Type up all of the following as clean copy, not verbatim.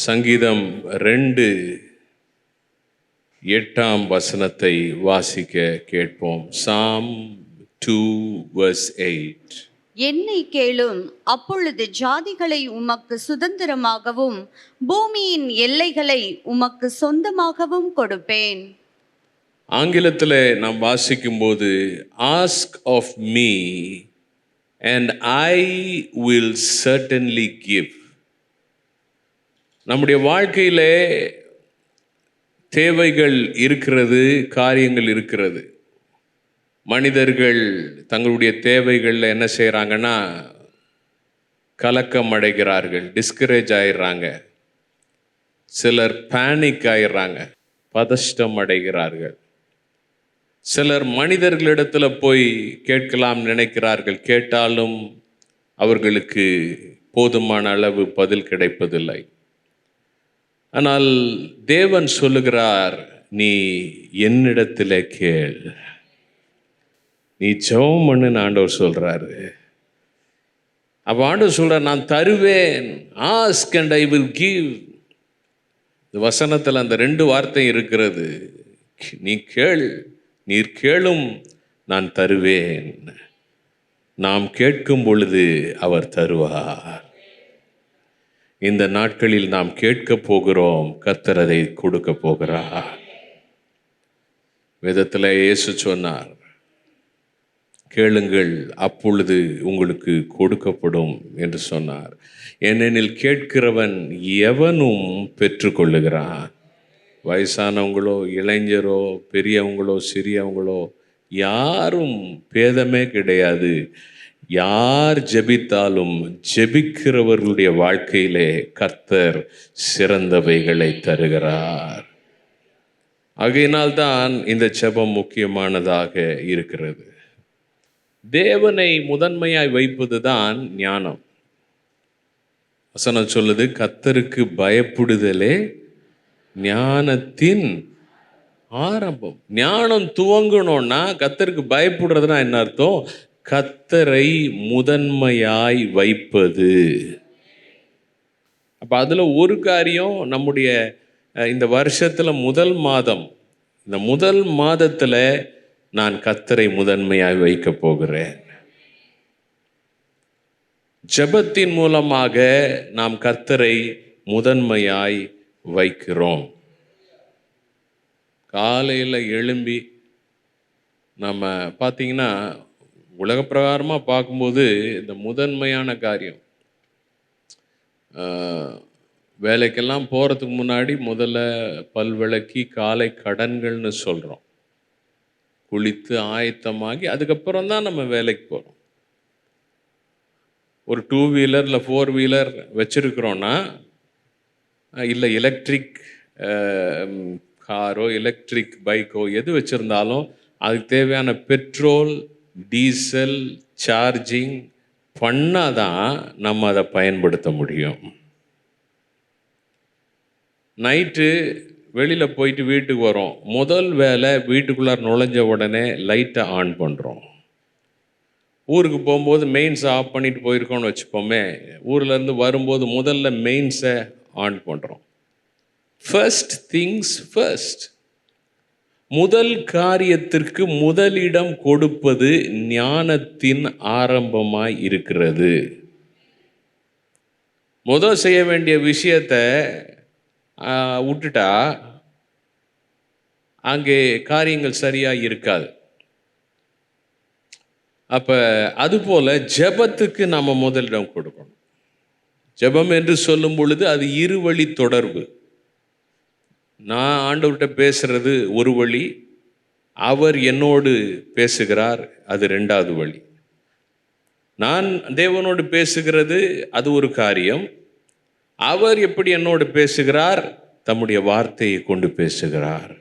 சங்கீதம் 2:8 வாசிக்க கேட்போம். Psalm 2:8. என்னை கேளும், அப்பொழுது ஜாதிகளை உமக்கு சுதந்திரமாகவும் பூமியின் எல்லைகளை உமக்கு சொந்தமாகவும் கொடுப்பேன். ஆங்கிலத்தில் நாம் வாசிக்கும்போது ask of me and I will certainly give. நம்முடைய வாழ்க்கையிலே தேவைகள் இருக்கிறது, காரியங்கள் இருக்கிறது. மனிதர்கள் தங்களுடைய தேவைகளில் என்ன செய்கிறாங்கன்னா கலக்கம் அடைகிறார்கள், டிஸ்கரேஜ் ஆயிடுறாங்க. சிலர் பேனிக் ஆயிடுறாங்க, பதஷ்டம் அடைகிறார்கள். சிலர் மனிதர்களிடத்தில் போய் கேட்கலாம் நினைக்கிறார்கள், கேட்டாலும் அவர்களுக்கு போதுமான அளவு பதில் கிடைப்பதில்லை. ஆனால் தேவன் சொல்லுகிறார், நீ என்னிடத்தில் கேள், நீ ஜெபம் பண்ணுன்னு ஆண்டவர் சொல்றாரு. அப்போ ஆண்டவர் சொல்றார், நான் தருவேன். Ask and I will give. வசனத்தில் அந்த 2 வார்த்தை இருக்கிறது. நீ கேள், நீர் கேளும், நான் தருவேன். நாம் கேட்கும் பொழுது அவர் தருவார். இந்த நாட்களில் நாம் கேட்க போகிறோம், கர்த்தர் அதை கொடுக்க போகிறார். வேதத்தில் இயேசு சொன்னார், கேளுங்கள் அப்பொழுது உங்களுக்கு கொடுக்கப்படும் என்று சொன்னார். ஏனெனில் கேட்கிறவன் எவனும் பெற்றுக்கொள்ளுகிறான். வயசானவங்களோ, இளைஞரோ, பெரியவங்களோ, சிறியவங்களோ, யாரும் பேதமே கிடையாது. யார் ஜெபித்தாலும் ஜெபிக்கிறவர்களுடைய வாழ்க்கையிலே கர்த்தர் சிறந்தவைகளை தருகிறார். ஆகையினால்தான் இந்த ஜெபம் முக்கியமானதாக இருக்கிறது. தேவனை முதன்மையாய் வைப்பது தான் ஞானம். வசனம் சொல்லுது, கர்த்தருக்கு பயப்படுதலே ஞானத்தின் ஆரம்பம். ஞானம் துவங்கணும்னா கர்த்தருக்கு பயப்படுறதுனா என்ன அர்த்தம்? கர்த்தரை முதன்மையாய் வைப்பது. அப்போ அதில் ஒரு காரியம், நம்முடைய இந்த வருஷத்தில் முதல் மாதம், இந்த முதல் மாதத்தில் நான் கர்த்தரை முதன்மையாய் வைக்க போகிறேன். ஜெபத்தின் மூலமாக நாம் கர்த்தரை முதன்மையாய் வைக்கிறோம். காலையில் எழும்பி நம்ம பார்த்தீங்கன்னா, உலக பிரகாரமாக பார்க்கும்போது இந்த முதன்மையான காரியம், வேலைக்கெல்லாம் போகிறதுக்கு முன்னாடி முதல்ல பல் விளக்கி காலை கடன்கள்னு சொல்கிறோம். குளித்து ஆயத்தமாகி அதுக்கப்புறம் தான் நம்ம வேலைக்கு போகிறோம். ஒரு 2 வீலர் இல்லை 4 வீலர் வச்சுருக்கிறோன்னா, இல்லை எலக்ட்ரிக் காரோ எலக்ட்ரிக் பைக்கோ எது வச்சுருந்தாலும் அதுக்கு தேவையான பெட்ரோல், டீசல், சார்ஜிங் பண்ணாதான் நம்ம அதை பயன்படுத்த முடியும். நைட்டு வெளியில் போயிட்டு வீட்டுக்கு வரோம், முதல் வேலை வீட்டுக்குள்ளார நுழைஞ்ச உடனே லைட்டை ஆன் பண்ணுறோம். ஊருக்கு போகும்போது மெயின்ஸை ஆஃப் பண்ணிட்டு போயிருக்கோன்னு வச்சுப்போமே, ஊர்லேருந்து வரும்போது முதல்ல மெயின்ஸை ஆன் பண்ணுறோம். First things first. முதல் காரியத்திற்கு முதலிடம் கொடுப்பது ஞானத்தின் ஆரம்பமாய் இருக்கிறது. முதல் செய்ய வேண்டிய விஷயத்தை விட்டுட்டா அங்கே காரியங்கள் சரியாக இருக்காது. அப்போ அதுபோல் ஜெபத்துக்கு நம்ம முதலிடம் கொடுக்கணும். ஜெபம் என்று சொல்லும் பொழுது அது இருவழி தொடர்பு. நான் ஆண்டவர்கிட்ட பேசுறது ஒரு வழி, அவர் என்னோடு பேசுகிறார், அது 2வது வழி. நான் தேவனோடு பேசுகிறது அது ஒரு காரியம். அவர் எப்படி என்னோடு பேசுகிறார்? தம்முடைய வார்த்தையை கொண்டு பேசுகிறார்.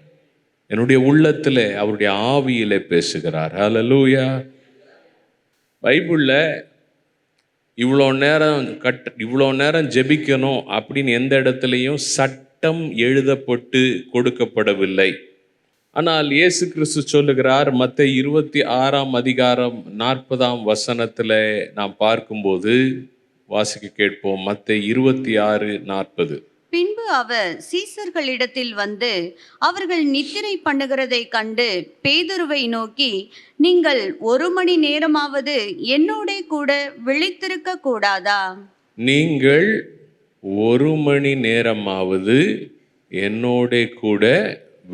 என்னுடைய உள்ளத்தில் அவருடைய ஆவியிலே பேசுகிறார். ஹல்லேலூயா. பைபிளில் இவ்வளோ நேரம் ஜெபிக்கணும் அப்படின்னு எந்த இடத்துலையும் சட்டம் எழுதப்பட்டு கொடுக்கப்படவில்லை. ஆனால் இயேசு கிறிஸ்து சொல்லுகிறார், மத்தேயு 26:40 நாம் பார்க்கும்போது வாசிக்க கேட்போம். மத்தேயு 26:40. பின்பு அவர் சீசர்களிடத்தில் வந்து அவர்கள் நித்திரை பண்ணுகிறதை கண்டு பேதுருவை நோக்கி, நீங்கள் 1 மணி நேரமாவது என்னோடே கூட விழித்திருக்க கூடாதா? நீங்கள் 1 மணி நேரமாவது என்னோட கூட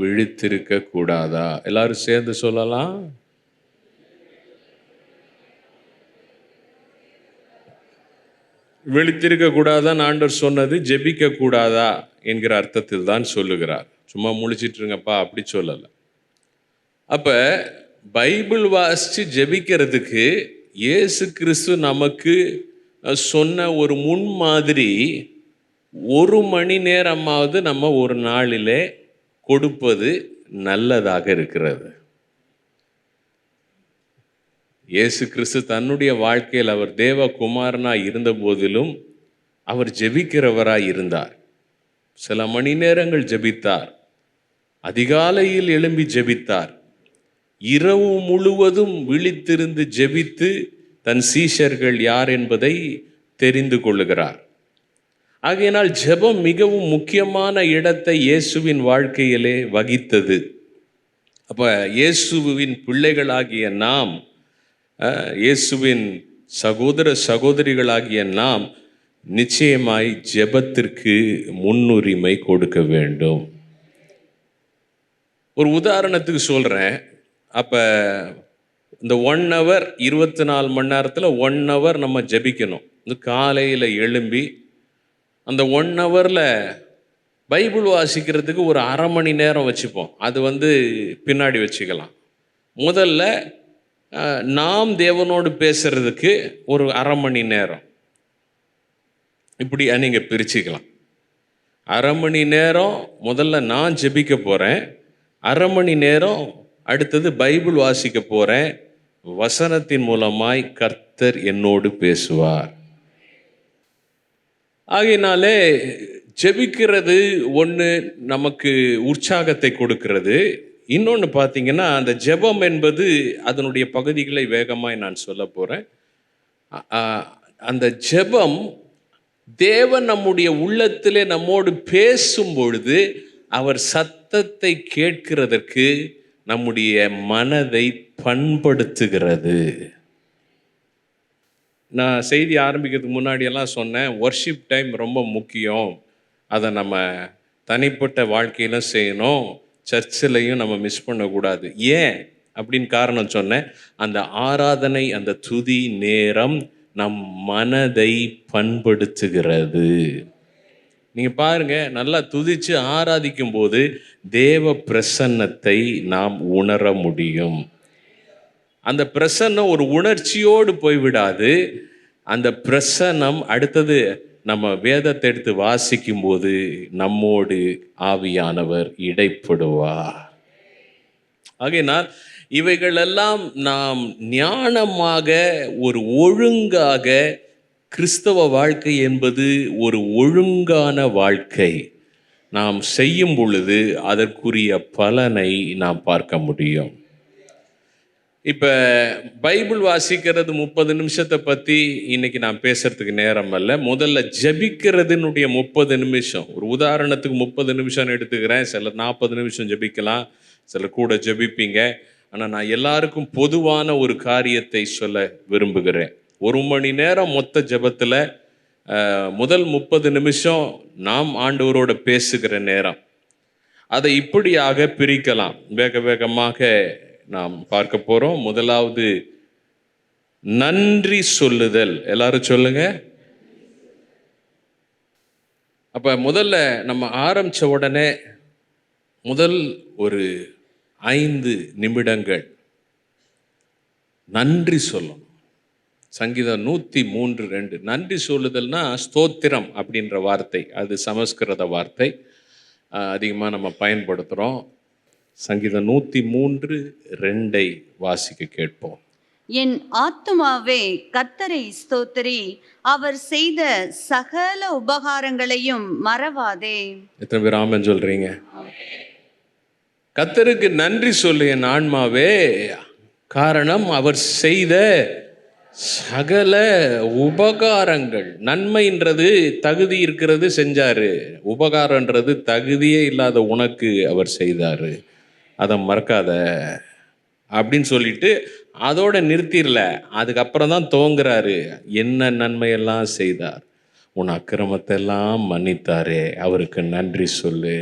விழித்திருக்க கூடாதா? எல்லாரும் சேர்ந்து சொல்லலாம். விழித்திருக்க கூடாதான் ஆண்டவர் சொன்னது, ஜெபிக்க கூடாதா என்கிற அர்த்தத்தில் தான் சொல்லுகிறார். சும்மா முழிச்சிட்டு இருங்கப்பா அப்படி சொல்லல. அப்ப பைபிள் வாசிச்சு ஜெபிக்கிறதுக்கு இயேசு கிறிஸ்து நமக்கு சொன்ன ஒரு முன்மாதிரி 1 மணி நேரமாவது நம்ம ஒரு நாளிலே கொடுப்பது நல்லதாக இருக்கிறது. இயேசு கிறிஸ்து தன்னுடைய வாழ்க்கையில் அவர் தேவகுமாரனாய் இருந்த போதிலும் அவர் ஜெபிக்கிறவராய் இருந்தார். சில மணி நேரங்கள் ஜெபித்தார். அதிகாலையில் எழும்பி ஜெபித்தார். இரவு முழுவதும் விழித்திருந்து ஜெபித்து தன் சீஷர்கள் யார் என்பதை தெரிந்து கொள்ளுகிறார். ஆகையினால் ஜெபம் மிகவும் முக்கியமான இடத்தை இயேசுவின் வாழ்க்கையிலே வகித்தது. அப்ப இயேசுவின் பிள்ளைகளாகிய நாம், இயேசுவின் சகோதர சகோதரிகளாகிய நாம் நிச்சயமாய் ஜெபத்திற்கு முன்னுரிமை கொடுக்க வேண்டும். ஒரு உதாரணத்துக்கு சொல்கிறேன். அப்போ இந்த 1 hour 24 மணி நேரத்தில் 1 hour நம்ம ஜெபிக்கணும். இந்த காலையில் எழும்பி அந்த 1 hourல பைபிள் வாசிக்கிறதுக்கு ஒரு 1/2 மணி நேரம் வச்சுப்போம். அது பின்னாடி வச்சுக்கலாம். முதல்ல நாம் தேவனோடு பேசுறதுக்கு ஒரு 1/2 மணி நேரம், இப்படி நீங்கள் பிரிச்சுக்கலாம். 1/2 மணி நேரம் முதல்ல நான் ஜெபிக்க போகிறேன், 1/2 மணி நேரம் அடுத்தது பைபிள் வாசிக்க போகிறேன். வசனத்தின் மூலமாய் கர்த்தர் என்னோடு பேசுவார். ஆகையினாலே ஜெபிக்கிறது ஒன்று நமக்கு உற்சாகத்தை கொடுக்கிறது. இன்னொன்று பார்த்தீங்கன்னா, அந்த ஜெபம் என்பது அதனுடைய பகுதிகளை வேகமாய் நான் சொல்ல போகிறேன். அந்த ஜெபம் தேவன் நம்முடைய உள்ளத்திலே நம்மோடு பேசும் பொழுது அவர் சத்தத்தை கேட்கிறதற்கு நம்முடைய மனதை பண்படுத்துகிறது. நான் செய்தி ஆரம்பிக்கிறதுக்கு முன்னாடியெல்லாம் சொன்னேன், வர்ஷிப் டைம் ரொம்ப முக்கியம். அதை நம்ம தனிப்பட்ட வாழ்க்கையிலும் செய்யணும், சர்ச்சிலையும் நம்ம மிஸ் பண்ணக்கூடாது. ஏன் அப்படின்னு காரணம் சொன்னேன். அந்த ஆராதனை, அந்த துதி நேரம் நம் மனதை பண்படுத்துகிறது. நீங்கள் பாருங்க, நல்லா துதிச்சு ஆராதிக்கும் போது தேவ பிரசன்னத்தை நாம் உணர முடியும். அந்த பிரசன்னம் ஒரு உணர்ச்சியோடு போய்விடாது. அந்த பிரசன்னம் அடுத்தது நம்ம வேதத்தை எடுத்து வாசிக்கும் போது நம்மோடு ஆவியானவர் இடைப்படுவார். ஆகையினால் இவைகளெல்லாம் நாம் ஞானமாக ஒரு ஒழுங்காக, கிறிஸ்தவ வாழ்க்கை என்பது ஒரு ஒழுங்கான வாழ்க்கை, நாம் செய்யும் பொழுது அதற்குரிய பலனை நாம் பார்க்க முடியும். இப்போ பைபிள் வாசிக்கிறது 30 நிமிஷத்தை பற்றி இன்னைக்கு நான் பேசுறதுக்கு நேரம் அல்ல. முதல்ல ஜெபிக்கிறதுனுடைய 30 நிமிஷம், ஒரு உதாரணத்துக்கு 30 நிமிஷம் எடுத்துக்கிறேன். சிலர் 40 நிமிஷம் ஜெபிக்கலாம், சிலர் கூட ஜெபிப்பீங்க. ஆனால் நான் எல்லாருக்கும் பொதுவான ஒரு காரியத்தை சொல்ல விரும்புகிறேன். 1 மணி நேரம் மொத்த ஜெபத்தில் முதல் 30 நிமிஷம் நாம் ஆண்டவரோட பேசுகிற நேரம். அதை இப்படியாக பிரிக்கலாம். வேக வேகமாக நாம் பார்க்க போகிறோம். முதலாவது நன்றி சொல்லுதல். எல்லாரும் சொல்லுங்க. அப்போ முதல்ல நம்ம ஆரம்பித்த உடனே முதல் ஒரு 5 நிமிடங்கள் நன்றி சொல்லணும். சங்கீதம் 103:2 நன்றி சொல்லுதல்னா ஸ்தோத்திரம் அப்படின்ற வார்த்தை, அது சமஸ்கிருத வார்த்தை, அதிகமாக நம்ம பயன்படுத்துகிறோம். சங்கீதம் 103:2 வாசிக்க கேட்போம். என் ஆத்துமாவே கர்த்தரை ஸ்தோத்திரி, அவர் செய்த சகல உபகாரங்களையும் மறவாதே. எத்தனை பேர் ஆமென் சொல்றீங்க? கர்த்தருக்கு நன்றி சொல்லு என் ஆன்மாவே, காரணம் அவர் செய்த சகல உபகாரங்கள். நன்மைன்றது தகுதி இருக்கிறது செஞ்சாரு. உபகாரன்றது தகுதியே இல்லாத உனக்கு அவர் செய்தாரு. அதை மறக்காத அப்படின்னு சொல்லிட்டு அதோட நிறுத்திடல. அதுக்கப்புறம் தான் துவங்குறாரு. என்ன நன்மையெல்லாம் செய்தார். உன் அக்கிரமத்தை எல்லாம் மன்னித்தாரே, அவருக்கு நன்றி சொல்லு.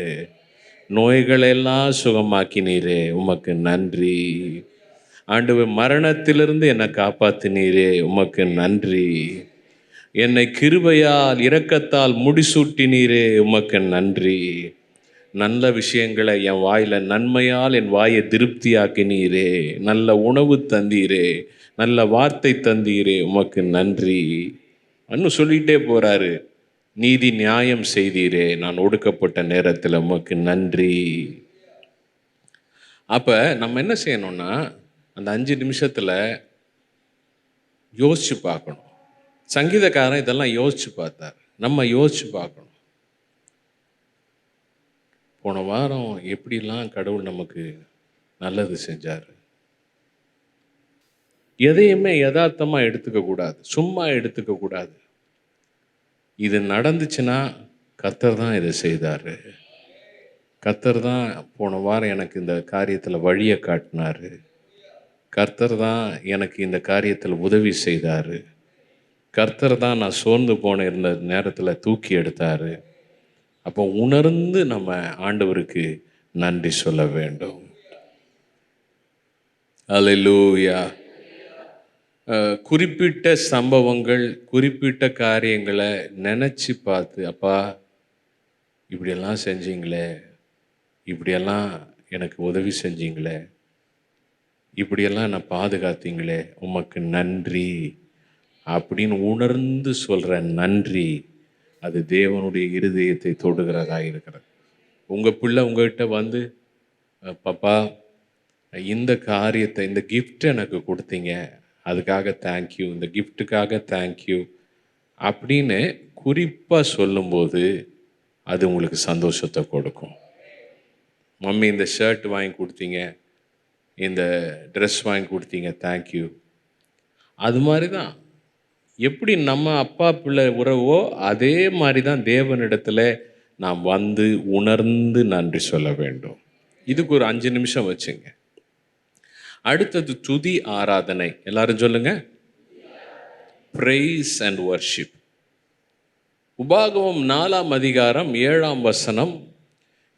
நோய்களெல்லாம் சுகமாக்கினீரே, உமக்கு நன்றி. ஆண்டவர், மரணத்திலிருந்து என்னை காப்பாத்தினீரே, உமக்கு நன்றி. என்னை கிருபையால் இரக்கத்தால் முடிசூட்டினீரே, உமக்கு நன்றி. நல்ல விஷயங்களை என் வாயில், நன்மையால் என் வாயை திருப்தியாக்கினீரே, நல்ல உணவு தந்தீரே, நல்ல வார்த்தை தந்தீரே, உமக்கு நன்றி. இன்னும் சொல்லிகிட்டே போகிறாரு. நீதி நியாயம் செய்தீரே, நான் ஒடுக்கப்பட்ட நேரத்தில் உமக்கு நன்றி. அப்போ நம்ம என்ன செய்யணும்னா, அந்த 5 நிமிஷத்தில் யோசிச்சு பார்க்கணும். சங்கீதக்காரன் இதெல்லாம் யோசிச்சு பார்த்தார். நம்ம யோசிச்சு பார்க்கணும். போன வாரம் எப்படிலாம் கடவுள் நமக்கு நல்லது செஞ்சார். எதையுமே யதார்த்தமாக எடுத்துக்கக்கூடாது, சும்மா எடுத்துக்கக்கூடாது. இது நடந்துச்சுன்னா கர்த்தர் தான் இதை செய்தார். கர்த்தர் தான் போன வாரம் எனக்கு இந்த காரியத்தில் வழியை காட்டினார். கர்த்தர் தான் எனக்கு இந்த காரியத்தில் உதவி செய்தார். கர்த்தர் தான் நான் சோர்ந்து போன இருந்த நேரத்தில் தூக்கி எடுத்தார். அப்போ உணர்ந்து நம்ம ஆண்டவருக்கு நன்றி சொல்ல வேண்டும். அல்லேலூயா. குறிப்பிட்ட சம்பவங்கள், குறிப்பிட்ட காரியங்களை நினச்சி பார்த்து, அப்பா இப்படியெல்லாம் செஞ்சீங்களே, இப்படியெல்லாம் எனக்கு உதவி செஞ்சீங்களே, இப்படியெல்லாம் நான் பாதுகாத்தீங்களே, உமக்கு நன்றி அப்படின்னு உணர்ந்து சொல்கிற நன்றி, அது தேவனுடைய இருதயத்தை தொடுகிறதா இருக்கிறது. உங்கள் பிள்ளை உங்கள்கிட்ட வந்து, பாப்பா இந்த காரியத்தை, இந்த கிஃப்ட் எனக்கு கொடுத்தீங்க, அதுக்காக தேங்க்யூ, இந்த கிஃப்ட்டுக்காக தேங்க்யூ அப்படின்னு குறிப்பாக சொல்லும்போது அது உங்களுக்கு சந்தோஷத்தை கொடுக்கும். மம்மி இந்த ஷர்ட் வாங்கி கொடுத்தீங்க, இந்த ட்ரெஸ் வாங்கி கொடுத்தீங்க, தேங்க்யூ. அது மாதிரி தான் எப்படி நம்ம அப்பா பிள்ளை உறவோ அதே மாதிரி தான் தேவனிடத்தில் நாம் வந்து உணர்ந்து நன்றி சொல்ல வேண்டும். இதுக்கு ஒரு 5 நிமிஷம் வச்சுங்க. அடுத்தது துதி ஆராதனை. எல்லாரும் சொல்லுங்க, praise and worship. உபாகமம் 4ஆம் அதிகாரம் 7ஆம் வசனம்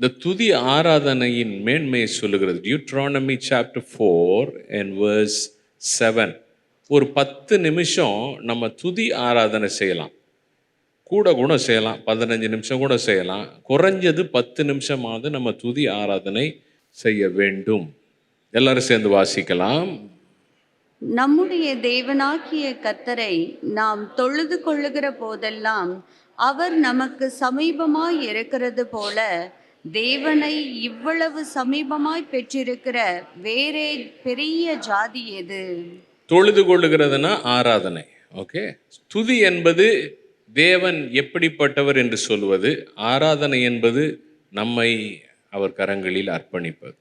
இந்த துதி ஆராதனையின் மேன்மையை சொல்லுகிறது. Deuteronomy chapter 4 and verse 7. ஒரு 10 நிமிஷம் நம்ம துதி ஆராதனை செய்யலாம். கூட செய்யலாம், 15 நிமிஷம் கூட செய்யலாம். குறைஞ்சது 10 நிமிஷமாவது நம்ம துதி ஆராதனை செய்ய வேண்டும். எல்லாரும் சேர்ந்து வாசிக்கலாம். நம்முடைய தேவனாகிய கர்த்தரை நாம் தொழுது கொள்ளுகிற போதெல்லாம் அவர் நமக்கு சமீபமாய் இருக்கிறது போல, தேவனை இவ்வளவு சமீபமாய் பெற்றிருக்கிற வேறே பெரிய ஜாதி எது? தொழுது கொள்ளுகிறதுனா ஆராதனை. ஓகே, துதி என்பது தேவன் எப்படிப்பட்டவர் என்று சொல்வது, ஆராதனை என்பது நம்மை அவர் கரங்களில் அர்ப்பணிப்பது.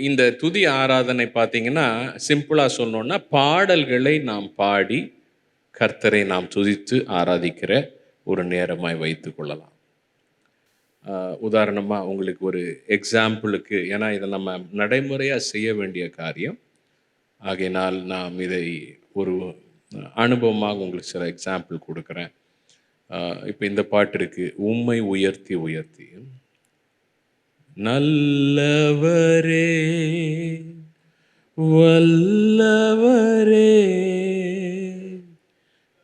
இந்த துதி ஆராதனை பார்த்தீங்கன்னா, சிம்பிளாக சொல்லணுன்னா, பாடல்களை நாம் பாடி கர்த்தரை நாம் துதித்து ஆராதிக்கிற ஒரு நேரமாய் வைத்து கொள்ளலாம். உதாரணமாக உங்களுக்கு ஒரு எக்ஸாம்பிளுக்கு, ஏன்னா இதை நம்ம நடைமுறையாக செய்ய வேண்டிய காரியம், ஆகையினால் நாம் இதை ஒரு அனுபவமாக உங்களுக்கு சில எக்ஸாம்பிள் கொடுக்குறேன். இப்போ இந்த பாட்டு இருக்கு, உம்மை உயர்த்தி உயர்த்தி. நல்லவரே வல்லவரே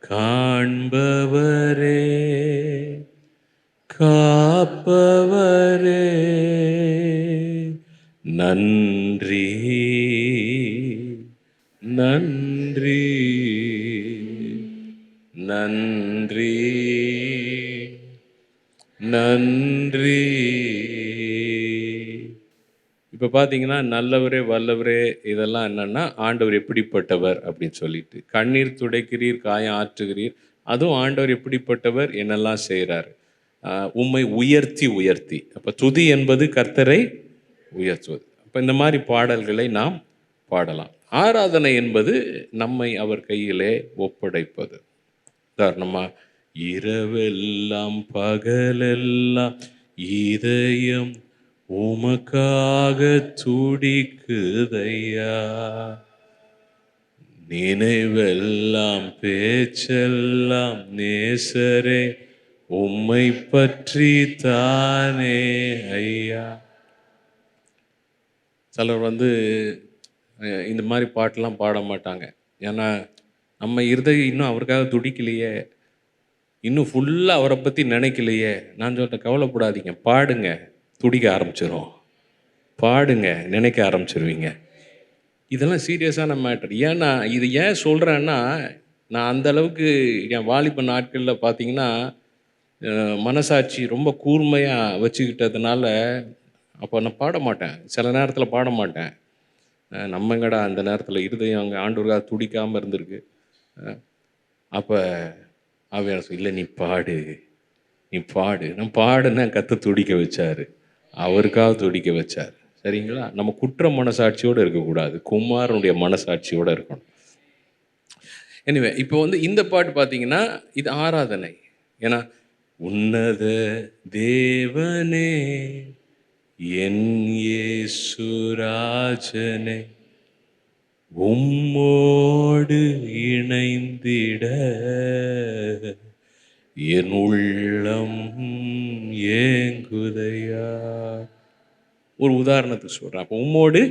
காண்பவரே காப்பவரே நன்றி நன்றி நன்றி நன்றி. இப்போ பார்த்தீங்கன்னா, நல்லவரே வல்லவரே இதெல்லாம் என்னென்னா, ஆண்டவர் எப்படிப்பட்டவர் அப்படின்னு சொல்லிட்டு, கண்ணீர் துடைக்கிறீர், காயம் ஆற்றுகிறீர், அதுவும் ஆண்டவர் எப்படிப்பட்டவர், என்னெல்லாம் செய்கிறார். உம்மை உயர்த்தி உயர்த்தி. அப்போ துதி என்பது கர்த்தரை உயர்த்துவது. அப்போ இந்த மாதிரி பாடல்களை நாம் பாடலாம். ஆராதனை என்பது நம்மை அவர் கையிலே ஒப்படைப்பது. உதாரணமா, இரவெல்லாம் பகலெல்லாம் இதயம் உமக்காக துடிக்குதையா, நினைவெல்லாம் பேச்செல்லாம் நேசரே உம்மை பற்றி தானே ஐயா. சிலர் இந்த மாதிரி பாட்டெலாம் பாட மாட்டாங்க. ஏன்னா நம்ம இருதயம் இன்னும் அவருக்காக துடிக்கலையே, இன்னும் ஃபுல்லாக அவரை பற்றி நினைக்கலையே. நான் சொல்லிட்டேன், கவலைப்படாதீங்க, பாடுங்க, துடிக்க ஆரம்பிச்சிடும். பாடுங்க, நினைக்க ஆரம்பிச்சிருவீங்க. இதெல்லாம் சீரியஸான மேட்டர். ஏன்னா இது ஏன் சொல்கிறேன்னா, நான் அந்தளவுக்கு என் வாலிப நாட்களில் பார்த்தீங்கன்னா மனசாட்சி ரொம்ப கூர்மையாக வச்சுக்கிட்டதுனால அப்போ நான் பாட மாட்டேன். சில நேரத்தில் பாட மாட்டேன். நம்மங்கடா அந்த நேரத்தில் இருதயம் அங்கே ஆண்டவருக்காக துடிக்காமல் இருந்திருக்கு. அப்போ அவர் இல்லை, நீ பாடு, நீ பாடு. நான் பாடுன்னா கத்த துடிக்க வச்சார், அவருக்காக துடிக்க வச்சார். சரிங்களா? நம்ம குற்ற மனசாட்சியோடு இருக்கக்கூடாது, குமாரனுடைய மனசாட்சியோடு இருக்கணும். எனிவே, இப்போ இந்த பாட்டு பார்த்தீங்கன்னா இது ஆராதனை. ஏன்னா, உன்னத தேவனே என் இயேசுராஜனே உம்மோடு இணைந்திட என் உள்ளம் ஏங்குதையா. ஒரு உதாரணத்துக்கு சொல்கிறேன். அப்போ உம்மோடு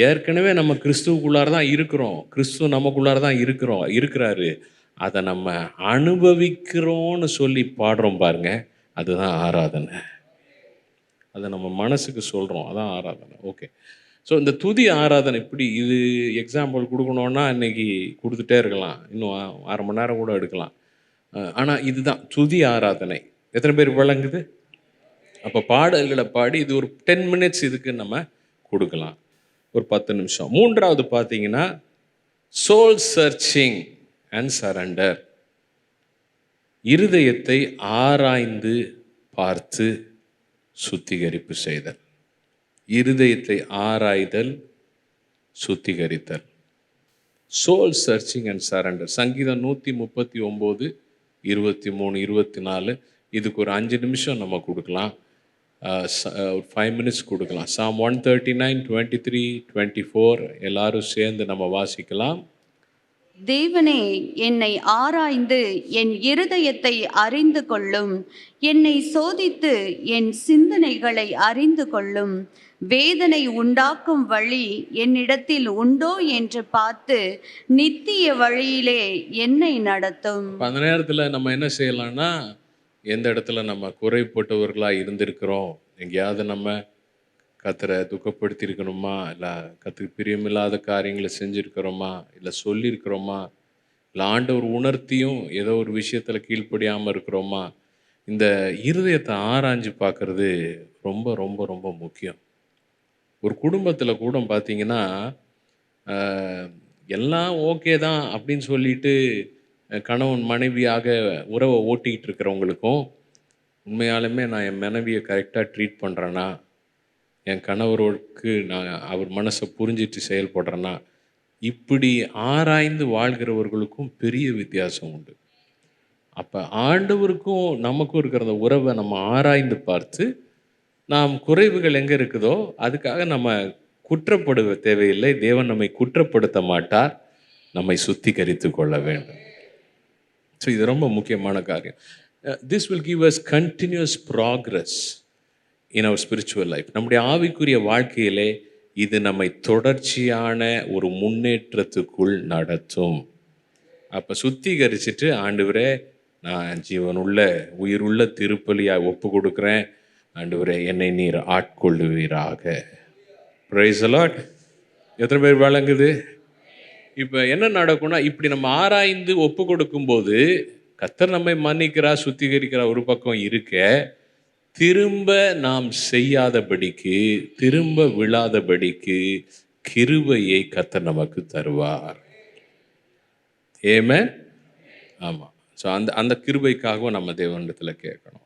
ஏற்கனவே நம்ம கிறிஸ்துவுக்குள்ளார தான் இருக்கிறோம், கிறிஸ்துவ நமக்குள்ளார தான் இருக்கிறாரு. அதை நம்ம அனுபவிக்கிறோன்னு சொல்லி பாடுறோம் பாருங்க, அதுதான் ஆராதனை. அதை நம்ம மனசுக்கு சொல்கிறோம், அதான் ஆராதனை. ஓகே. ஸோ இந்த துதி ஆராதனை இப்படி இது எக்ஸாம்பிள் கொடுக்கணுன்னா இன்றைக்கி கொடுத்துட்டே இருக்கலாம், இன்னும் 1/2 மணி நேரம் கூட எடுக்கலாம். ஆனால் இதுதான் துதி ஆராதனை. எத்தனை பேர் விளங்குது? அப்போ பாடல்களை பாடி இது ஒரு 10 மினிட்ஸ் இதுக்கு நம்ம கொடுக்கலாம், ஒரு 10 நிமிஷம். மூன்றாவது பார்த்தீங்கன்னா சோல் சர்ச்சிங் அண்ட் சரண்டர். இருதயத்தை ஆராய்ந்து பார்த்து சுத்திகரிப்பு செய்தல். இருதயத்தை ஆராய்தல், சுத்திகரித்தல். Soul searching and surrender. சங்கீதம் 139, 23, 24. இதுக்கு ஒரு 5 நிமிஷம் நம்ம கொடுக்கலாம், ஒரு 5 மினிட்ஸ் கொடுக்கலாம். Psalm 139, 23, 24 எல்லாரும் சேர்ந்து நம்ம வாசிக்கலாம். தேவனே, என்னை ஆராய்ந்து என் இருதயத்தை அறிந்து கொள்ளும். என்னை சோதித்து என் சிந்தனைகளை அறிந்து கொள்ளும். வேதனை உண்டாக்கும் வழி என்னிடத்தில் உண்டோ என்று பார்த்து நித்திய வழியிலே என்னை நடத்தும். அந்த நேரத்தில் நம்ம என்ன செய்யலாம்னா, எந்த இடத்துல நம்ம குறைப்பட்டவர்களாக இருந்திருக்கிறோம், எங்கேயாவது நம்ம கத்தரை துக்கப்படுத்தியிருக்கணுமா, இல்லை கத்துக்கு பிரியமில்லாத காரியங்களை செஞ்சுருக்கிறோமா, இல்லை சொல்லியிருக்கிறோமா, இல்லை ஆண்டவர் உணர்த்தியும் ஏதோ ஒரு விஷயத்தில் கீழ்ப்படியாமல் இருக்கிறோமா, இந்த இருதயத்தை ஆராய்ஞ்சு பார்க்குறது ரொம்ப ரொம்ப ரொம்ப முக்கியம். ஒரு குடும்பத்தில் கூட பார்த்தீங்கன்னா எல்லாம் ஓகே தான் அப்படின்னு சொல்லிட்டு கணவன் மனைவியாக உறவை ஓட்டிக்கிட்டு இருக்கிறவங்களுக்கும், உண்மையாலுமே நான் என் மனைவியை கரெக்டாக ட்ரீட் பண்ணுறேன்னா, என் கணவருக்கு நான் அவர் மனசை புரிஞ்சிட்டு செயல்படுறேன்னா, இப்படி ஆராய்ந்து வாழ்கிறவர்களுக்கும் பெரிய வித்தியாசம் உண்டு. அப்போ ஆண்டவருக்கும் நமக்கும் இருக்கிற அந்த உறவை நம்ம ஆராய்ந்து பார்த்து, நாம் குறைவுகள் எங்கே இருக்குதோ அதுக்காக நம்ம குற்றப்படுவ தேவையில்லை. தேவன் நம்மை குற்றப்படுத்த மாட்டார், நம்மை சுத்திகரித்து கொள்ள வேண்டும். ஸோ இது ரொம்ப முக்கியமான காரியம். This will give us continuous progress in our spiritual life. நம்முடைய ஆவிக்குரிய வாழ்க்கையிலே இது நம்மை தொடர்ச்சியான ஒரு முன்னேற்றத்துக்குள் நடத்தும். அப்போ சுத்திகரிச்சுட்டு, ஆண்டவரே நான் ஜீவனுள்ள உயிருள்ள திருப்பலியாக ஒப்பு கொடுக்குறேன், ஆண்டவரே என்னை நீர் ஆட்கொள்ளுவீராக. Praise the Lord. எத்தனை பேர் வழங்குது? இப்போ என்ன நடக்கும்னா, இப்படி நம்ம ஆராய்ந்து ஒப்பு கொடுக்கும்போது கர்த்தர் நம்மை மன்னிக்கிறார், சுத்திகரிக்கிறார் ஒரு பக்கம் இருக்க, திரும்ப நாம் செய்யாதபடிக்கு, திரும்ப விழாதபடிக்கு கிருபையை கர்த்தர் நமக்கு தருவார். ஆமென். ஆமாம். ஸோ அந்த கிருபைக்காகவும் நம்ம தேவனிடத்தில் கேட்கணும்.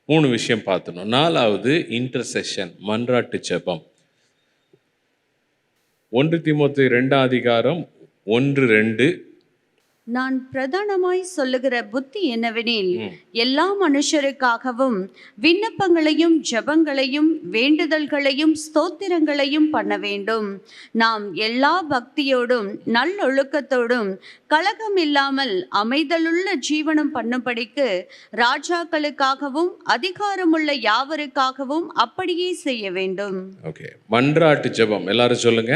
3 விஷயம் பார்த்தணும். 4வது இன்டர்செஷன், மன்றாட்டு ஜெபம். 1 தீமோத்தேயு 2ஆம் அதிகாரம் 1-2. நான் பிரதானமாய் சொல்லுகிற புத்தி என்னவெனில், எல்லா மனுஷருக்காகவும் விண்ணப்பங்களையும் ஜெபங்களையும் வேண்டுதல்களையும் ஸ்தோத்திரங்களையும் பண்ண வேண்டும். நாம் எல்லா பக்தியோடும் நல்லொழுக்கத்தோடும் கலகம் இல்லாமல் அமைதலுள்ள ஜீவனம் பண்ணும்படிக்கு ராஜாக்களுக்காகவும் அதிகாரமுள்ள யாவருக்காகவும் அப்படியே செய்ய வேண்டும். ஓகே, மன்றாட்டு ஜெபம் எல்லாரும் சொல்லுங்க.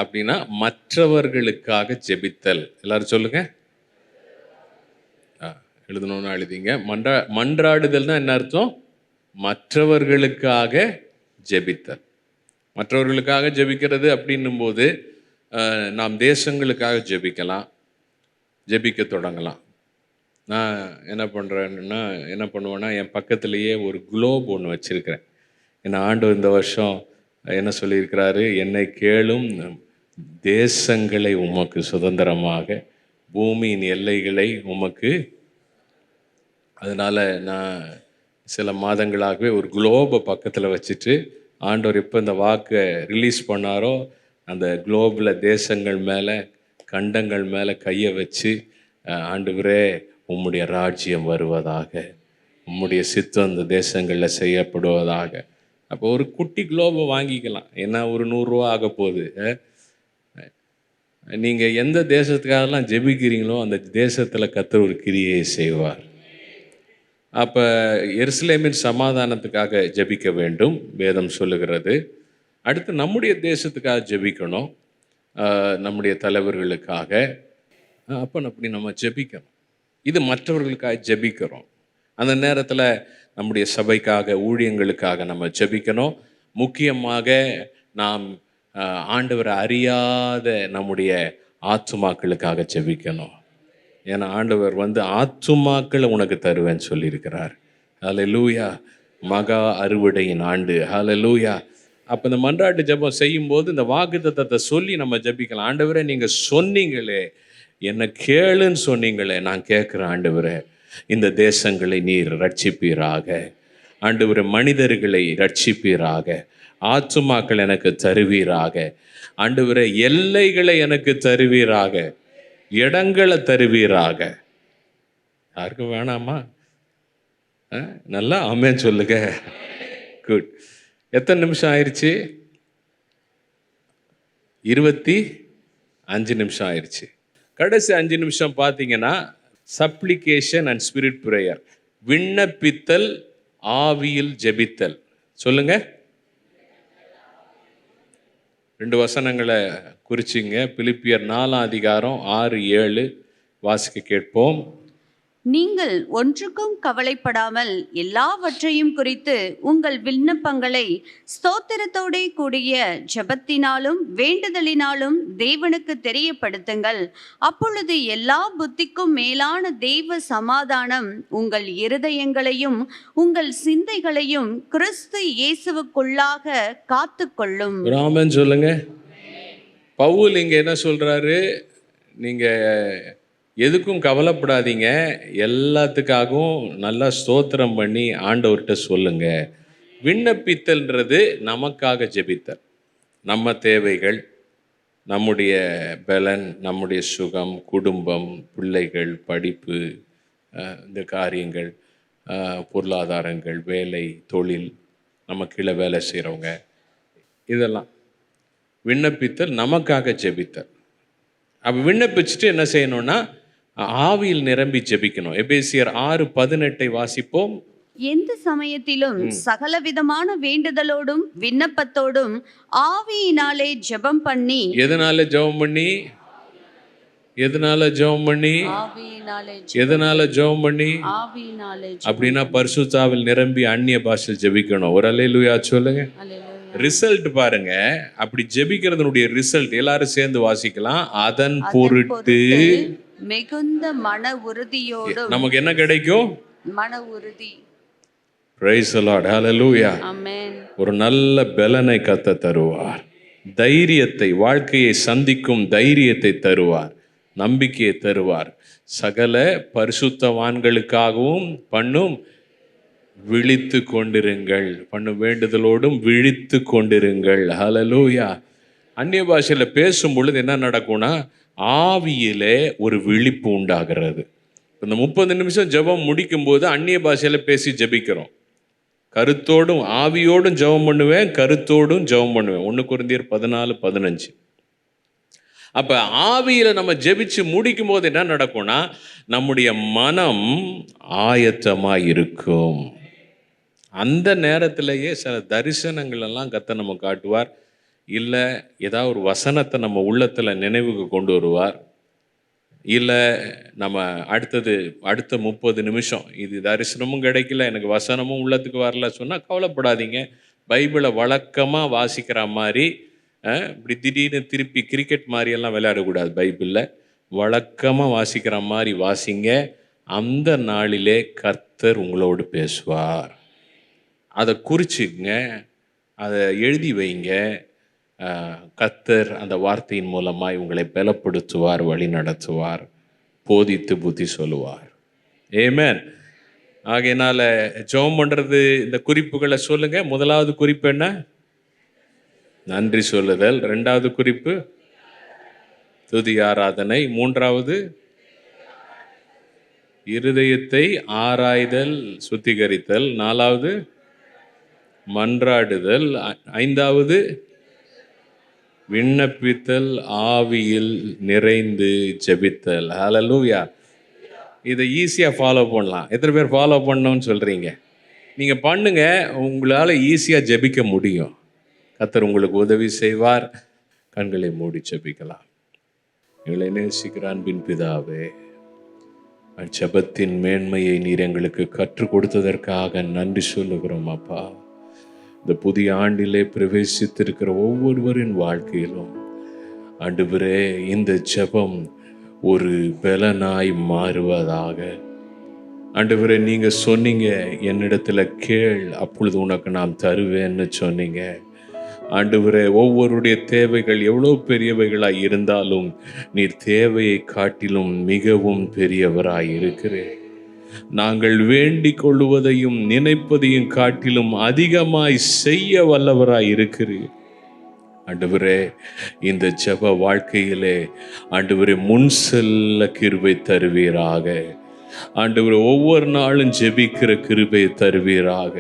அப்படின்னா மற்றவர்களுக்காக ஜெபித்தல். எல்லாரும் சொல்லுங்க. எழுதணும்னு எழுதிங்க. மன்றாடுதல்னா என்ன அர்த்தம்? மற்றவர்களுக்காக ஜெபித்தல். மற்றவர்களுக்காக ஜெபிக்கிறது அப்படின்னும் போது நாம் தேசங்களுக்காக ஜெபிக்கலாம், ஜெபிக்க தொடங்கலாம். நான் என்ன பண்ணுவேன்னா என் பக்கத்துலேயே ஒரு குளோப் ஒன்று வச்சுருக்கிறேன். ஏன்னா ஆண்டவர் இந்த வருஷம் என்ன சொல்லியிருக்கிறாரு? என்னை கேளும், தேசங்களை உமக்கு சுதந்திரமாக, பூமியின் எல்லைகளை உமக்கு. அதனால் நான் சில மாதங்களாகவே ஒரு குளோபை பக்கத்தில் வச்சுட்டு, ஆண்டவர் எப்போ இந்த வாக்கை ரிலீஸ் பண்ணாரோ அந்த குளோபில் தேசங்கள் மேலே, கண்டங்கள் மேலே கையை வச்சு, ஆண்டவரே உம்முடைய ராஜ்யம் வருவதாக, உம்முடைய சித்தம் இந்த தேசங்களில் செய்யப்படுவதாக. அப்போ ஒரு குட்டி குளோபை வாங்கிக்கலாம். ஏன்னா ஒரு 100 ரூபா ஆக போகுது. நீங்கள் எந்த தேசத்துக்காகலாம் ஜெபிக்கிறீங்களோ அந்த தேசத்தில் கர்த்தர் ஒரு கிரியை செய்வார். அப்போ எருசலேமின் சமாதானத்துக்காக ஜெபிக்க வேண்டும், வேதம் சொல்லுகிறது. அடுத்து நம்முடைய தேசத்துக்காக ஜெபிக்கணும், நம்முடைய தலைவர்களுக்காக. அப்போ அப்படி நம்ம ஜெபிக்கணும். இது மற்றவர்களுக்காக ஜெபிக்கிறோம். அந்த நேரத்தில் நம்முடைய சபைக்காக, ஊழியங்களுக்காக நம்ம ஜெபிக்கணும். முக்கியமாக நாம் ஆண்டவரை அறியாத நம்முடைய ஆத்துமாக்களுக்காக ஜெபிக்கணும். ஏன்னா ஆண்டவர் ஆத்துமாக்களை உனக்கு தருவேன்னு சொல்லியிருக்கிறார். ஹல்லேலூயா. மகா அறுவடையின் ஆண்டு. ஹல்லேலூயா. அப்போ இந்த மன்றாட்டு ஜெபம் செய்யும்போது இந்த வாக்குத்தத்தத்தை சொல்லி நம்ம ஜெபிக்கலாம். ஆண்டவரே நீங்கள் சொன்னீங்களே, என்னை கேளுன்னு சொன்னீங்களே, நான் கேட்குறேன் ஆண்டவரே, இந்த தேசங்களை நீர் ரட்சிப்பீராக. ஆண்டவரே மனிதர்களை ரட்சிப்பீராக, ஆத்துமாக்கள் எனக்கு தருவீராக. ஆண்டவரே எல்லைகளை எனக்கு தருவீராக, இடங்களை தருவீராக. யாருக்கும் வேணாமா? நல்லா ஆமென் சொல்லுங்க. குட். எத்தனை நிமிஷம் ஆயிடுச்சு? 25 நிமிஷம் ஆயிடுச்சு. கடைசி 5 நிமிஷம் பார்த்தீங்கன்னா சப்ளிகேஷன் அண்ட் ஸ்பிரிட் ப்ரேயர், விண்ணப்பித்தல், ஆவியில் ஜெபித்தல். சொல்லுங்க. 2 வசனங்களை குறிச்சிங்க. பிலிப்பியர் 4ஆம் அதிகாரம் 6-7 வாசிக்க கேட்போம். நீங்கள் ஒன்றுக்கும் கவலைப்படாமல் எல்லாவற்றையும் குறித்து உங்கள் விண்ணப்பங்களை ஸ்தோத்திரத்தோடே கூடிய ஜெபத்தினாலும் வேண்டுதலினாலும் தேவனுக்கு தெரியப்படுத்துங்கள். அப்பொழுது எல்லா புத்திக்கும் மேலான தெய்வ சமாதானம் உங்கள் இருதயங்களையும் உங்கள் சிந்தைகளையும் கிறிஸ்து இயேசுவுக்குள்ளாக காத்துக்கொள்ளும். ஆமென் சொல்லுங்க. பவுல் இங்க என்ன சொல்றாரு? நீங்க எதுக்கும் கவலைப்படாதீங்க, எல்லாத்துக்காகவும் நல்லா ஸ்தோத்திரம் பண்ணி ஆண்டவர்கிட்ட சொல்லுங்க. விண்ணப்பித்தல்ன்றது நமக்காக ஜெபித்தல். நம்ம தேவைகள், நம்முடைய பலன், நம்முடைய சுகம், குடும்பம், பிள்ளைகள், படிப்பு, இந்த காரியங்கள், பொருளாதாரங்கள், வேலை, தொழில், நம்ம கீழே வேலை செய்கிறவங்க, இதெல்லாம் விண்ணப்பித்தல், நமக்காக ஜெபித்தல். அப்போ விண்ணப்பிச்சுட்டு என்ன செய்யணும்னா ஆவியில் நிரம்பி ஜெபிக்கணும். எபேசியர் 6:18 வாசிப்போம். எந்த சமயத்திலும் சகலவிதமான வேண்டுதலோடும் விண்ணப்பத்தோடும் ஆவியினாலே ஜெபம் பண்ணி. எதனால ஜெபம் பண்ணி? எதனால ஜெபம் பண்ணி? எதனால ஜெபம் பண்ணி? அப்படின்னா பரிசுத்தாவில் நிரம்பி அந்நிய பாஷையில் ஜெபிக்கணும். ஒரு அல்லேலூயா சொல்லுங்க. ரிசல்ட் பாருங்க. அப்படி ஜெபிக்கிறதுனுடைய ரிசல்ட் எல்லாரும் சேர்ந்து வாசிக்கலாம். அதன் பொருட்டு மிகுந்த மன உறுதியோடு நமக்கு என்ன கிடைக்கும்? மன உறுதி. Praise the Lord. Hallelujah. ஆமென். ஒரு நல்ல பலனை கர்த்தர் தருவார். தைரியத்தை, வாழ்க்கையை சந்திக்கும் தைரியத்தை தருவார், நம்பிக்கையை தருவார். சகல பரிசுத்தவான்களுக்காகவும் பண்ணும் விழித்து கொண்டிருங்கள், பண்ணும் வேண்டுதலோடும் விழித்து கொண்டிருங்கள். ஹல்லேலூயா. அந்நிய பாஷையில் பேசும் பொழுது என்ன நடக்கும்னா ஆவியிலே ஒரு விழிப்பு உண்டாகிறது. இந்த 30 நிமிஷம் ஜெபம் முடிக்கும் போது அந்நிய பாஷையில் பேசி ஜெபிக்கிறோம். கருத்தோடும் ஆவியோடும் ஜெபம் பண்ணுவேன், கருத்தோடும் ஜெபம் பண்ணுவேன். 1 கொரிந்தியர் 14:15. அப்போ ஆவியில் நம்ம ஜெபிச்சு முடிக்கும் போது என்ன நடக்கும்னா நம்முடைய மனம் ஆயத்தமாக இருக்கும். அந்த நேரத்திலேயே சில தரிசனங்கள் எல்லாம் கர்த்தர் நம்ம காட்டுவார். இல்லை ஏதாவது ஒரு வசனத்தை நம்ம உள்ளத்தில் நினைவுக்கு கொண்டு வருவார். இல்லை நம்ம அடுத்த 30 நிமிஷம் இது தரிசனமும் கிடைக்கல, எனக்கு வசனமும் உள்ளத்துக்கு வரல சொன்னால் கவலைப்படாதீங்க. பைபிளை வழக்கமாக வாசிக்கிற மாதிரி இப்படி திடீர்னு திருப்பி கிரிக்கெட் மாதிரியெல்லாம் விளையாடக்கூடாது. பைபிளில் வழக்கமாக வாசிக்கிற மாதிரி வாசிங்க. அந்த நாளிலே கர்த்தர் உங்களோடு பேசுவார். அதை குறிச்சிங்க, அதை எழுதி வைங்க. கர்த்தர் அந்த வார்த்தையின் மூலமாய் உங்களை பலப்படுத்துவார், வழி நடத்துவார், போதித்து புத்தி சொல்லுவார். ஆமென். ஆகையினால ஜெபம் பண்ணுறது இந்த குறிப்புகளை சொல்லுங்க. முதலாவது குறிப்பு என்ன? நன்றி சொல்லுதல். 2வது குறிப்பு துதி ஆராதனை. 3வது இருதயத்தை ஆராய்தல், சுத்திகரித்தல். 4வது மன்றாடுதல். 5வது விண்ணப்பித்தல், ஆவியில் நிறைந்து ஜெபித்தல். ஹல்லேலூயா. இதை ஈஸியாக ஃபாலோ பண்ணலாம். எத்தனை பேர் ஃபாலோ பண்ணணும்னு சொல்கிறீங்க? நீங்கள் பண்ணுங்க, உங்களால் ஈஸியாக ஜெபிக்க முடியும். கர்த்தர் உங்களுக்கு உதவி செய்வார். கண்களை மூடி ஜெபிக்கலாம். எங்களை நேசிக்கிற அன்பின் பிதாவே, ஜெபத்தின் மேன்மையை நீர் எங்களுக்கு கற்றுக் கொடுத்ததற்காக நன்றி சொல்லுகிறோம் அப்பா. இந்த புதிய ஆண்டிலே பிரவேசித்திருக்கிற ஒவ்வொருவரின் வாழ்க்கையிலும் ஆண்டவரே இந்த ஜெபம் ஒரு பலனாய் மாறுவதாக. ஆண்டவரே நீங்கள் சொன்னீங்க, என்னிடத்துல கேள் அப்பொழுது உனக்கு நான் தருவேன்னு சொன்னீங்க. ஆண்டவரே ஒவ்வொருடைய தேவைகள் எவ்வளோ பெரியவைகளாய் இருந்தாலும் நீர் தேவையை காட்டிலும் மிகவும் பெரியவராய் இருக்கிறேன். நாங்கள் வேண்டிக் கொள்வதையும் நினைப்பதையும் காட்டிலும் அதிகமாய் செய்ய வல்லவராய் இருக்கிறீர். ஆண்டவரே இந்த ஜெப வாழ்க்கையிலே ஆண்டவரே முன் செல்ல கிருபை தருவீராக. ஆண்டவரே ஒவ்வொரு நாளும் ஜெபிக்கிற கிருபை தருவீராக.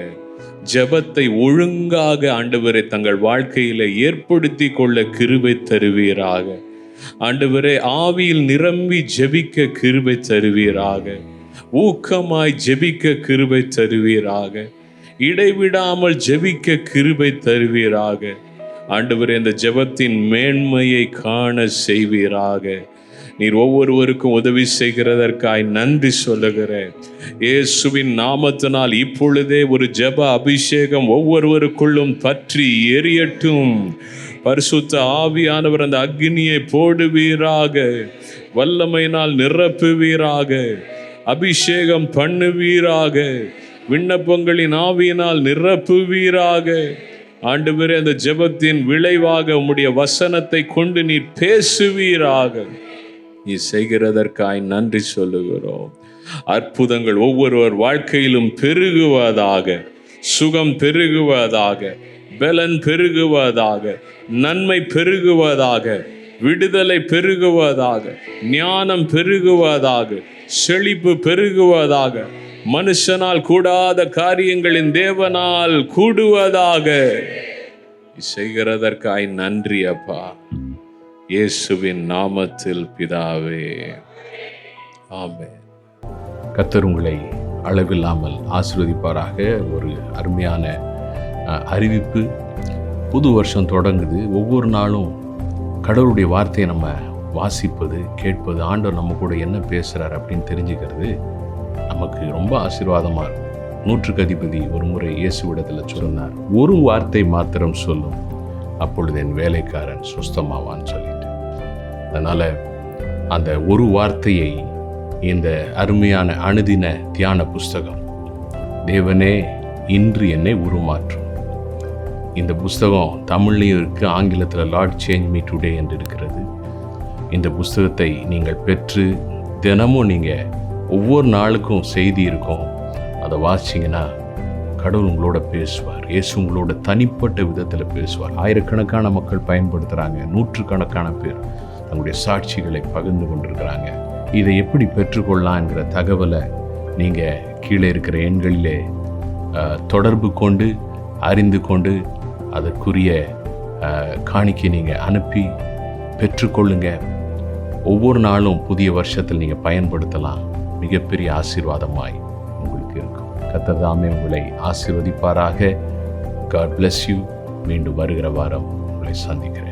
ஜெபத்தை ஒழுங்காக ஆண்டவரே தங்கள் வாழ்க்கையில ஏற்படுத்தி கொள்ள கிருபை தருவீராக. ஆண்டவரே ஆவியில் நிரம்பி ஜெபிக்க கிருபை தருவீராக. ஊக்கமாய் ஜெபிக்க கிருபை தருவீராக. இடைவிடாமல் ஜெபிக்க கிருபை தருவீராக. ஆண்டவரே இந்த ஜெபத்தின் மேன்மையை காண செய்வீராக. நீர் ஒவ்வொருவருக்கும் உதவி செய்கிறதற்காய் நன்றி சொல்லுகிறேன். இயேசுவின் நாமத்தினால் இப்பொழுதே ஒரு ஜெப அபிஷேகம் ஒவ்வொருவருக்குள்ளும் பற்றி எரியட்டும். பரிசுத்த ஆவியானவர் அந்த அக்னியை போடுவீராக. வல்லமையினால் நிரப்புவீராக. அபிஷேகம் பண்ணுவீராக. விண்ணப்பங்களின் ஆவியினால் நிரப்புவீராக. ஆண்டவரே அந்த ஜெபத்தின் விளைவாக உம்முடைய வசனத்தை கொண்டு நீர் பேசுவீராக. நீ செய்கிறதற்காய் நன்றி சொல்லுகிறோம். அற்புதங்கள் ஒவ்வொருவர் வாழ்க்கையிலும் பெருகுவதாக. சுகம் பெருகுவதாக. பலன் பெருகுவதாக. நன்மை பெருகுவதாக. விடுதலை பெருகுவதாக. ஞானம் பெருகுவதாக. செழிப்பு பெருகுவதாக. மனுஷனால் கூடாத காரியங்களின் தேவனால் கூடுவதாக. செய்கிறதற்காய் நன்றி அப்பா. இயேசுவின் நாமத்தில் பிதாவே, ஆமென். கர்த்தர் உங்களை அளவில்லாமல் ஆசீர்வதிப்பாராக. ஒரு அருமையான அறிவிப்பு. புது வருஷம் தொடங்குது. ஒவ்வொரு நாளும் கடவுளுடைய வார்த்தையை நம்ம வாசிப்பது, கேட்பது, ஆண்டவர் நம்ம கூட என்ன பேசுகிறார் அப்படின்னு தெரிஞ்சுக்கிறது நமக்கு ரொம்ப ஆசீர்வாதமாக இருக்கும். 100க்கு அதிபதி ஒரு முறை இயேசுவிடத்தில் சொன்னார், ஒரு வார்த்தை மாத்திரம் சொல்லும், அப்பொழுது என் வேலைக்காரன் சுஸ்தமாவான்னு சொல்லிட்டு. அதனால் அந்த ஒரு வார்த்தையை இந்த அருமையான அனுதின தியான புஸ்தகம் தேவனே இன்று என்னை உருமாற்றும். இந்த புஸ்தகம் தமிழ்லையும் இருக்குது, ஆங்கிலத்தில் லார்ட் சேஞ்ச் மீ டுடே என்று இருக்கிறது. இந்த புஸ்தகத்தை நீங்கள் பெற்று தினமும் நீங்கள் ஒவ்வொரு நாளுக்கும் செய்தி இருக்கும், அதை வாசிச்சிங்கன்னா கடவுள் உங்களோட பேசுவார். இயேசு உங்களோட தனிப்பட்ட விதத்தில் பேசுவார். ஆயிரக்கணக்கான மக்கள் பயன்படுத்துகிறாங்க. நூற்றுக்கணக்கான பேர் தங்களுடைய சாட்சிகளை பகிர்ந்து கொண்டிருக்கிறாங்க. இதை எப்படி பெற்றுக்கொள்ளலாங்கிற தகவலை நீங்கள் கீழே இருக்கிற எண்களிலே தொடர்பு கொண்டு அறிந்து கொண்டு அதற்குரிய காணிக்கை நீங்கள் அனுப்பி பெற்றுக்கொள்ளுங்க. ஒவ்வொரு நாளும் புதிய வருஷத்தில் நீங்கள் பயன்படுத்தலாம். மிகப்பெரிய ஆசீர்வாதமாய் உங்களுக்கு இருக்கும். கர்த்தர் தாமே உங்களை ஆசீர்வதிப்பாராக. God bless you. மீண்டும் வருகிற வாரம் உங்களை சந்திக்கிறேன்.